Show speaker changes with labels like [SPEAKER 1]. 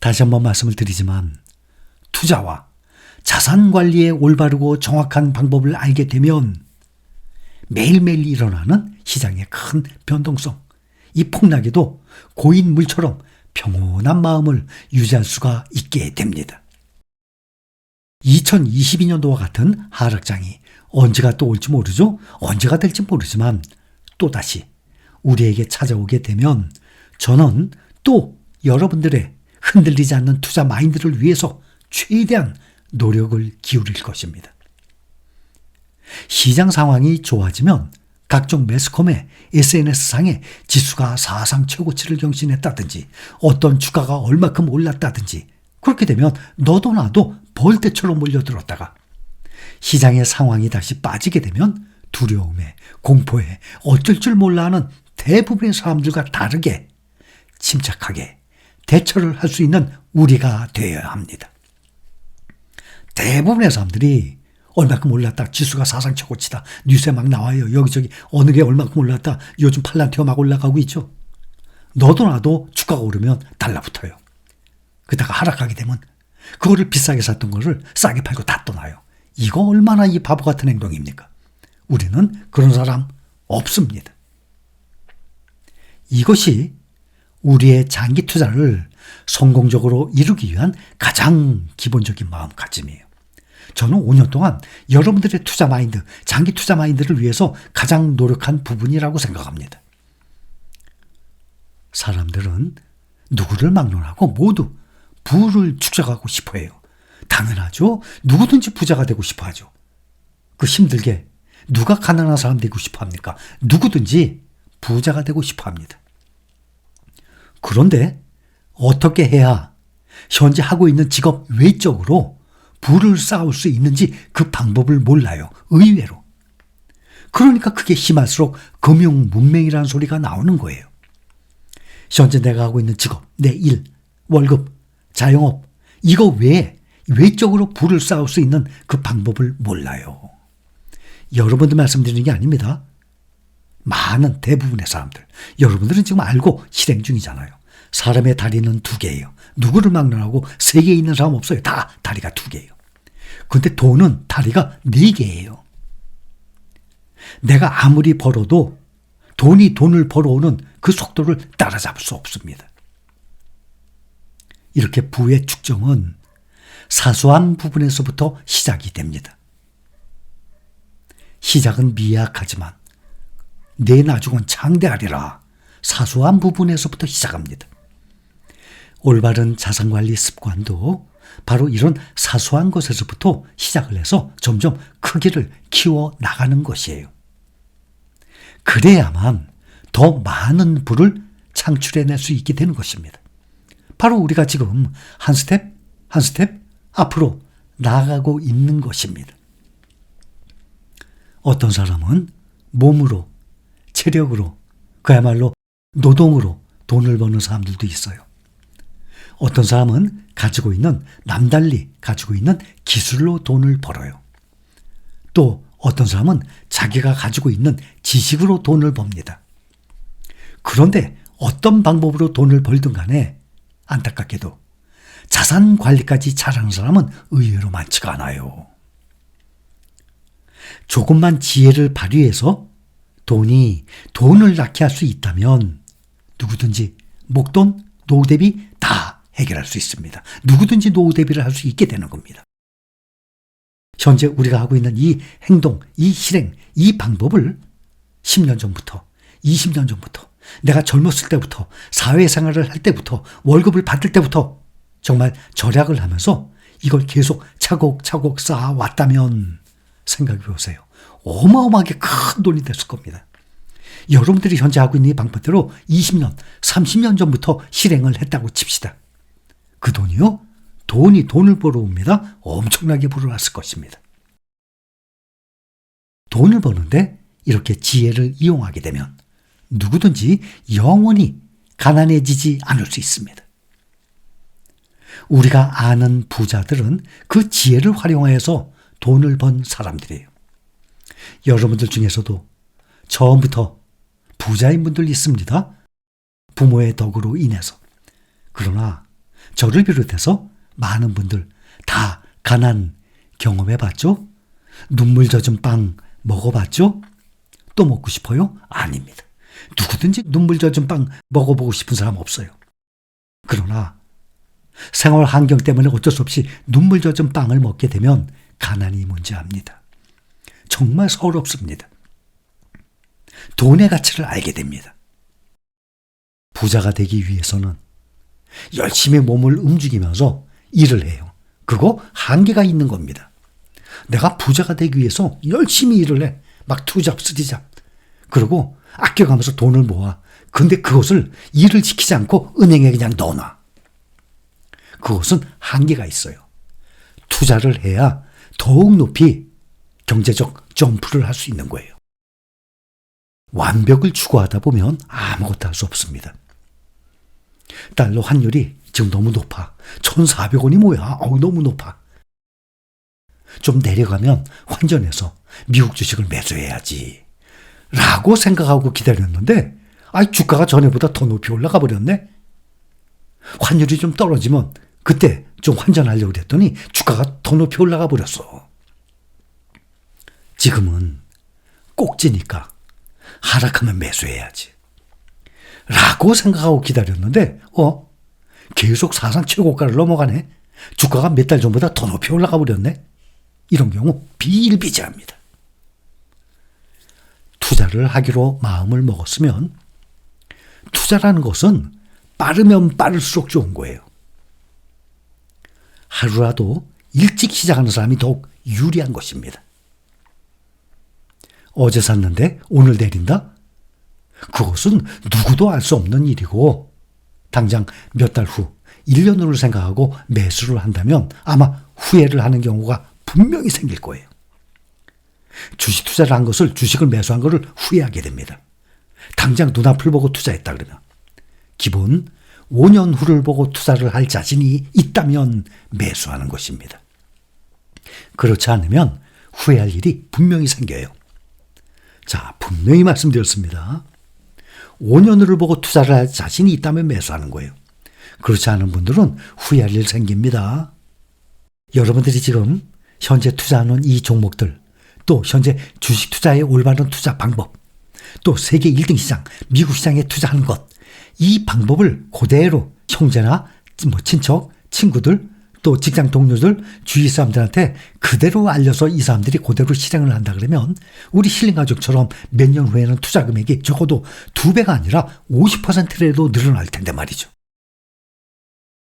[SPEAKER 1] 다시 한번 말씀을 드리지만 투자와 자산 관리의 올바르고 정확한 방법을 알게 되면 매일매일 일어나는 시장의 큰 변동성, 이 폭락에도 고인물처럼 평온한 마음을 유지할 수가 있게 됩니다. 2022년도와 같은 하락장이 언제가 또 올지 모르죠. 언제가 될지 모르지만 또다시 우리에게 찾아오게 되면 저는 또 여러분들의 흔들리지 않는 투자 마인드를 위해서 최대한 노력을 기울일 것입니다. 시장 상황이 좋아지면 각종 매스컴의 SNS상에 지수가 사상 최고치를 경신했다든지 어떤 주가가 얼마큼 올랐다든지 그렇게 되면 너도 나도 벌떼처럼 몰려들었다가 시장의 상황이 다시 빠지게 되면 두려움에 공포에 어쩔 줄 몰라 하는 대부분의 사람들과 다르게 침착하게 대처를 할 수 있는 우리가 되어야 합니다. 대부분의 사람들이 얼마큼 올랐다, 지수가 사상 최고치다, 뉴스에 막 나와요. 여기저기 어느 게 얼마큼 올랐다, 요즘 팔란티어 막 올라가고 있죠. 너도 나도 주가가 오르면 달라붙어요. 그러다가 하락하게 되면 그거를 비싸게 샀던 거를 싸게 팔고 다 떠나요. 이거 얼마나 이 바보 같은 행동입니까? 우리는 그런 사람 없습니다. 이것이 우리의 장기 투자를 성공적으로 이루기 위한 가장 기본적인 마음가짐이에요. 저는 5년 동안 여러분들의 투자 마인드, 장기 투자 마인드를 위해서 가장 노력한 부분이라고 생각합니다. 사람들은 누구를 막론하고 모두 부를 축적하고 싶어 해요. 당연하죠. 누구든지 부자가 되고 싶어 하죠. 그 힘들게 누가 가난한 사람 되고 싶어 합니까? 누구든지 부자가 되고 싶어 합니다. 그런데 어떻게 해야 현재 하고 있는 직업 외적으로 부를 쌓을 수 있는지 그 방법을 몰라요. 의외로. 그러니까 그게 심할수록 금융 문맹이라는 소리가 나오는 거예요. 현재 내가 하고 있는 직업, 내 일, 월급, 자영업 이거 외에 외적으로 부를 쌓을 수 있는 그 방법을 몰라요. 여러분들 말씀드리는 게 아닙니다. 많은 대부분의 사람들. 여러분들은 지금 알고 실행 중이잖아요. 사람의 다리는 2개예요. 누구를 막론하고 3개 있는 사람 없어요. 다 다리가 2개예요. 근데 돈은 다리가 4개예요. 내가 아무리 벌어도 돈이 돈을 벌어오는 그 속도를 따라잡을 수 없습니다. 이렇게 부의 축정은 사소한 부분에서부터 시작이 됩니다. 시작은 미약하지만 내 나중은 창대하리라. 사소한 부분에서부터 시작합니다. 올바른 자산관리 습관도 바로 이런 사소한 것에서부터 시작을 해서 점점 크기를 키워나가는 것이에요. 그래야만 더 많은 부를 창출해낼 수 있게 되는 것입니다. 바로 우리가 지금 한 스텝 한 스텝 앞으로 나아가고 있는 것입니다. 어떤 사람은 몸으로, 체력으로, 그야말로 노동으로 돈을 버는 사람들도 있어요. 어떤 사람은 가지고 있는, 남달리 가지고 있는 기술로 돈을 벌어요. 또 어떤 사람은 자기가 가지고 있는 지식으로 돈을 법니다. 그런데 어떤 방법으로 돈을 벌든 간에 안타깝게도 자산 관리까지 잘하는 사람은 의외로 많지가 않아요. 조금만 지혜를 발휘해서 돈을 낳게 할 수 있다면 누구든지 목돈, 노후 대비 다 해결할 수 있습니다. 누구든지 노후 대비를 할 수 있게 되는 겁니다. 현재 우리가 하고 있는 이 행동, 이 실행, 이 방법을 10년 전부터, 20년 전부터, 내가 젊었을 때부터, 사회생활을 할 때부터, 월급을 받을 때부터 정말 절약을 하면서 이걸 계속 차곡차곡 쌓아왔다면 생각해 보세요. 어마어마하게 큰 돈이 됐을 겁니다. 여러분들이 현재 하고 있는 이 방법대로 20년, 30년 전부터 실행을 했다고 칩시다. 그 돈이요? 돈이 돈을 벌어옵니다. 엄청나게 벌어왔을 것입니다. 돈을 버는데 이렇게 지혜를 이용하게 되면 누구든지 영원히 가난해지지 않을 수 있습니다. 우리가 아는 부자들은 그 지혜를 활용해서 돈을 번 사람들이에요. 여러분들 중에서도 처음부터 부자인 분들 있습니다. 부모의 덕으로 인해서. 그러나 저를 비롯해서 많은 분들 다 가난 경험해봤죠? 눈물 젖은 빵 먹어봤죠? 또 먹고 싶어요? 아닙니다. 누구든지 눈물 젖은 빵 먹어보고 싶은 사람 없어요. 그러나 생활 환경 때문에 어쩔 수 없이 눈물 젖은 빵을 먹게 되면 가난이 뭔지 압니다. 정말 서럽습니다. 돈의 가치를 알게 됩니다. 부자가 되기 위해서는 열심히 몸을 움직이면서 일을 해요. 그거 한계가 있는 겁니다. 내가 부자가 되기 위해서 열심히 일을 해. 막 투잡, 쓰리잡. 그리고 아껴가면서 돈을 모아. 근데 그것을 일을 시키지 않고 은행에 그냥 넣어놔. 그것은 한계가 있어요. 투자를 해야 더욱 높이 경제적 점프를 할 수 있는 거예요. 완벽을 추구하다 보면 아무것도 할 수 없습니다. 달러 환율이 지금 너무 높아. 1,400원이 뭐야? 너무 높아. 좀 내려가면 환전해서 미국 주식을 매수해야지 라고 생각하고 기다렸는데 주가가 전에보다 더 높이 올라가 버렸네. 환율이 좀 떨어지면 그때 좀 환전하려고 그랬더니 주가가 더 높이 올라가 버렸어. 지금은 꼭지니까 하락하면 매수해야지 라고 생각하고 기다렸는데 계속 사상 최고가를 넘어가네. 주가가 몇 달 전보다 더 높이 올라가 버렸네. 이런 경우 비일비재합니다. 투자를 하기로 마음을 먹었으면 투자라는 것은 빠르면 빠를수록 좋은 거예요. 하루라도 일찍 시작하는 사람이 더욱 유리한 것입니다. 어제 샀는데 오늘 내린다? 그것은 누구도 알 수 없는 일이고 당장 몇 달 후 1년 후를 생각하고 매수를 한다면 아마 후회를 하는 경우가 분명히 생길 거예요. 주식 투자를 한 것을 주식을 매수한 것을 후회하게 됩니다. 당장 눈앞을 보고 투자했다 그러면 기본 5년 후를 보고 투자를 할 자신이 있다면 매수하는 것입니다. 그렇지 않으면 후회할 일이 분명히 생겨요. 자, 분명히 말씀드렸습니다. 5년 후를 보고 투자를 할 자신이 있다면 매수하는 거예요. 그렇지 않은 분들은 후회할 일 생깁니다. 여러분들이 지금 현재 투자하는 이 종목들, 또 현재 주식 투자의 올바른 투자 방법, 또 세계 1등 시장, 미국 시장에 투자하는 것, 이 방법을 그대로 형제나 친척, 친구들, 또 직장 동료들, 주위 사람들한테 그대로 알려서 이 사람들이 그대로 실행을 한다 그러면 우리 힐링가족처럼 몇 년 후에는 투자 금액이 적어도 2배가 아니라 50%라도 늘어날 텐데 말이죠.